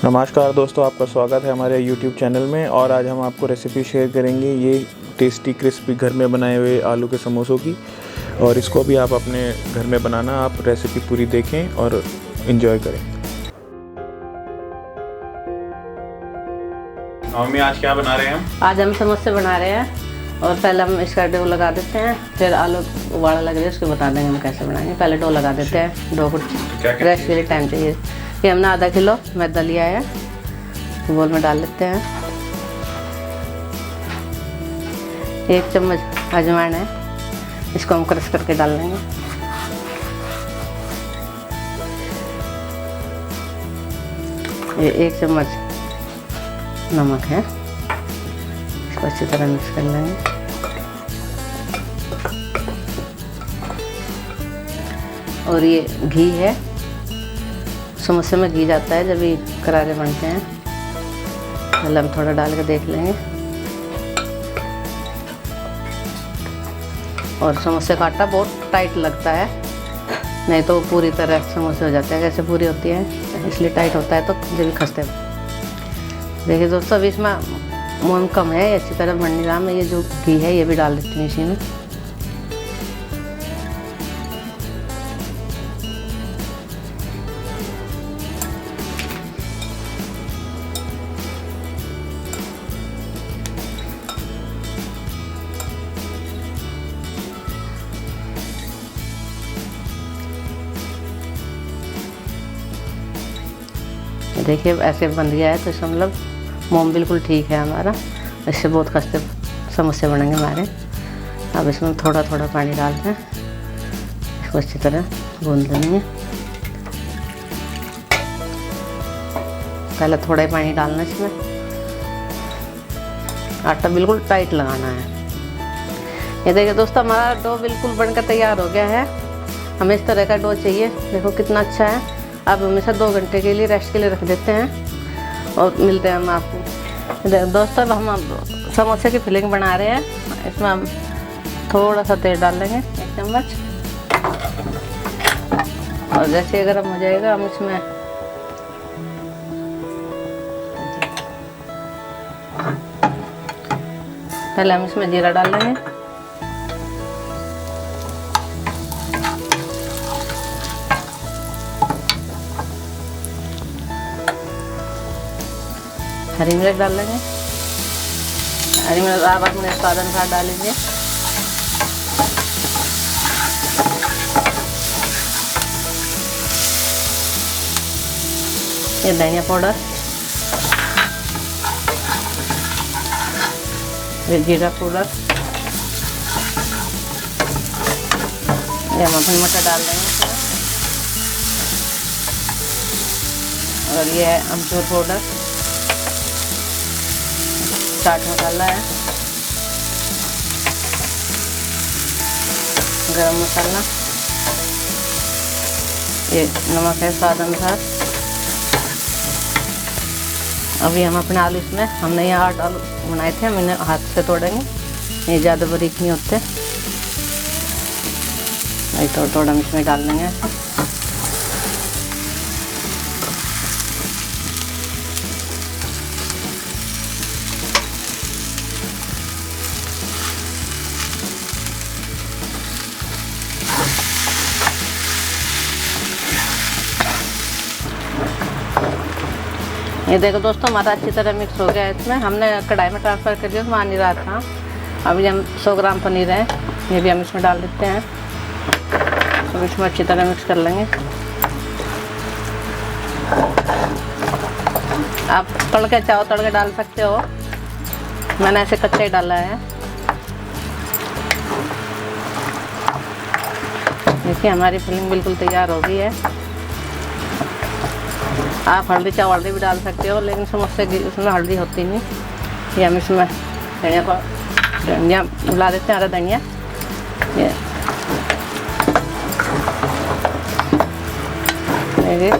नमस्कार दोस्तों, आपका स्वागत है हमारे YouTube चैनल में। और आज हम आपको रेसिपी शेयर करेंगे ये टेस्टी क्रिस्पी घर में बनाए हुए आलू के समोसों की। और इसको भी आप अपने घर में बनाना। आप रेसिपी पूरी देखें और इन्जॉय करें। मम्मी आज क्या बना रहे हैं हम? आज हम समोसे बना रहे हैं। और पहले हम इसका डो लगा देते हैं, फिर आलू उबाला लग रहा है उसको बता देंगे हम कैसे बनाएंगे। पहले डो लगा देते हैं। डो को रेस्ट के लिए टाइम चाहिए। ये हमने आधा किलो मैदा लिया है, बोल में डाल लेते हैं। 1 चम्मच अजवाइन है, इसको हम क्रश करके डाल लेंगे। ये 1 चम्मच नमक है, इसको अच्छी तरह मिक्स कर लेंगे। और ये घी है, समोसे में घी जाता है जब ये करारे बनते हैं। पहले हम थोड़ा डाल के देख लेंगे। और समोसे का आटा बहुत टाइट लगता है, नहीं तो पूरी तरह समोसे हो जाते हैं। कैसे पूरी होती है, इसलिए टाइट होता है तो जब खस्ते। देखिए दोस्तों, अभी इसमें मोम कम है, अच्छी तरह बनने रहा। मैं ये जो घी है ये भी डाल देती हूँ इसी में। देखिए ऐसे बन गया है, तो इसका मतलब मोम बिल्कुल ठीक है हमारा। इससे बहुत खस्ते समोसे बनेंगे हमारे। अब इसमें थोड़ा थोड़ा पानी डाल के इसको अच्छी तरह गूंद लेंगे। पहले थोड़ा ही पानी डालना है इसमें। आटा बिल्कुल टाइट लगाना है। ये देखिए दोस्तों, हमारा डो बिल्कुल बनकर तैयार हो गया है। हमें इस तरह का डो चाहिए। देखो कितना अच्छा है। अब हम इसे 2 घंटे के लिए रेस्ट के लिए रख देते हैं और मिलते हैं हम आपको। दोस्तों, अब हम समोसे की फिलिंग बना रहे हैं। इसमें हम थोड़ा सा तेल डाल लेंगे, 1 चम्मच। और जैसे गर्म हो जाएगा हम इसमें पहले हम इसमें जीरा डाल लेंगे। हरी मिर्च डाल लेंगे। हरी मिर्च आप अपने स्वाद अनुसार डाल लीजिए। ये धनिया पाउडर, ये जीरा पाउडर, ये हम अपनी मटर डाल देंगे इसमें। और ये है अमचूर पाउडर, चाट मसाला है, गरम मसाला, ये नमक है स्वाद अनुसार। अभी हम अपने आलू इसमें, हमने ये 8 आलू बनाए थे, हम इन्हें हाथ से तोड़ेंगे। ये ज़्यादा बारीक नहीं होते। ये थोड़ा हम इसमें डाल देंगे। ये देखो दोस्तों, हमारा अच्छी तरह मिक्स हो गया है। इसमें हमने कढ़ाई में ट्रांसफ़र कर दिया, उसमें आ नहीं रहा था। अभी हम 100 ग्राम पनीर है, ये भी हम इसमें डाल देते हैं। तो इसमें अच्छी तरह मिक्स कर लेंगे। आप तड़के चाहो तड़के डाल सकते हो, मैंने ऐसे कच्चा ही डाला है। देखिए हमारी फिलिंग बिल्कुल तैयार हो गई है। आप हल्दी चाहो हल्दी भी डाल सकते हो, लेकिन समोसे की उसमें हल्दी होती नहीं। ये हम इसमें धनिया मिला देते हैं, हरा धनिया। ये देखिए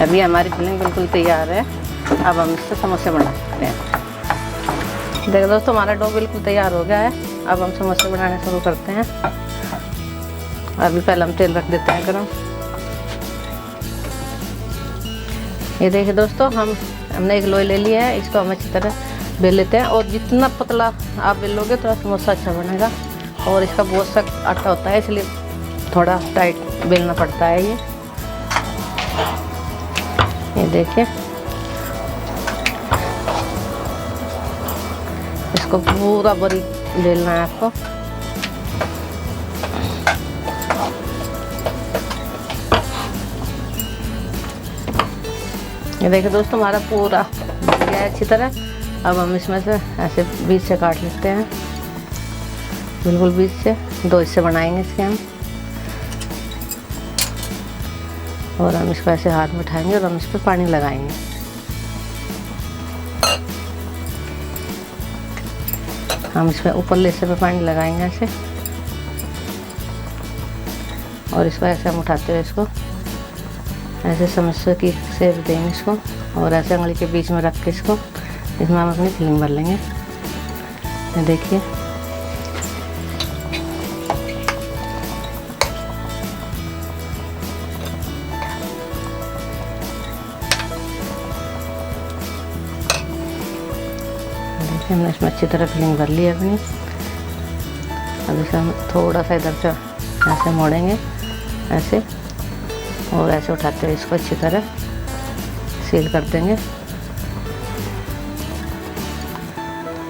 अभी हमारी फिलिंग बिल्कुल तैयार है। अब हम इससे समोसे बना सकते हैं। देखो दोस्तों, हमारा डो बिल्कुल तैयार हो गया है। अब हम समोसे बनाने शुरू करते हैं। अभी पहले हम तेल रख देते हैं गरम। ये देखिए दोस्तों, हमने एक लोई ले लिया है, इसको हम अच्छी तरह बेल लेते हैं। और जितना पतला आप बेलोगे थोड़ा समोसा अच्छा बनेगा। और इसका बहुत सख्त आटा होता है, इसलिए थोड़ा टाइट बेलना पड़ता है। ये देखिए, इसको पूरा बारीक बेलना है आपको। ये देखिए दोस्तों, हमारा पूरा बन गया है अच्छी तरह। अब हम इसमें से ऐसे बीच से काट लेते हैं, बिल्कुल बीच से। 2 हिस्से बनाएंगे इसके हम। और हम इसको ऐसे हाथ में उठाएंगे और हम इस पर पानी लगाएंगे। हम इसमें ऊपर हिस्से पे पानी लगाएंगे ऐसे। और इसको ऐसे हम उठाते हुए इसको ऐसे समोसे की शेप देंगे इसको। और ऐसे उंगली के बीच में रख के इसको इसमें हम अपनी फिलिंग भर लेंगे। ये देखिए, हमने इसमें अच्छी तरह फिलिंग भर ली है अपनी। अब इसे हम थोड़ा सा इधर से ऐसे मोड़ेंगे ऐसे। और ऐसे उठाते हुए इसको अच्छी तरह सील कर देंगे।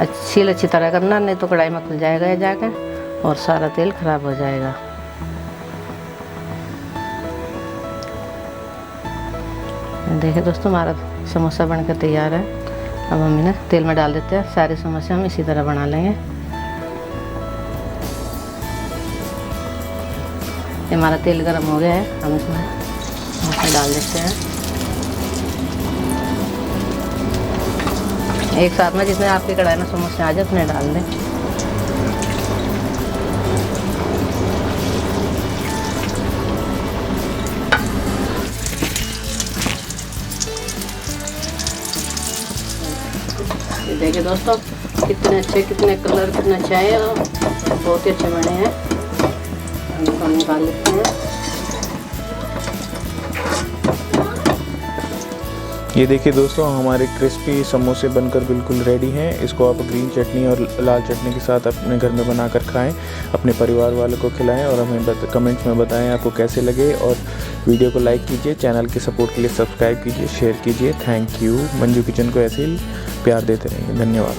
अच्छी तरह करना, नहीं तो कढ़ाई में खुल जाएगा ये जाके और सारा तेल खराब हो जाएगा। देखिए दोस्तों, हमारा समोसा बनकर तैयार है। अब हम इन्हें तेल में डाल देते हैं। सारे समोसे हम इसी तरह बना लेंगे। ये हमारा तेल गरम हो गया है, हम इसमें समोसे डाल देते हैं एक साथ में। जितने आपकी कढ़ाई में समोसे आ जाए उतने डाल दें। देखिए दोस्तों, कितने अच्छे, कितने कलर कितने अच्छे हैं और बहुत ही अच्छे बने हैं। हम निकाल लेते हैं। ये देखिए दोस्तों, हमारे क्रिस्पी समोसे बनकर बिल्कुल रेडी हैं। इसको आप ग्रीन चटनी और लाल चटनी के साथ अपने घर में बनाकर खाएं, अपने परिवार वालों को खिलाएं और हमें कमेंट्स में बताएं आपको कैसे लगे। और वीडियो को लाइक कीजिए, चैनल के सपोर्ट के लिए सब्सक्राइब कीजिए, शेयर कीजिए। Thank you. मंजू किचन को ऐसे ही प्यार देते रहिए। धन्यवाद।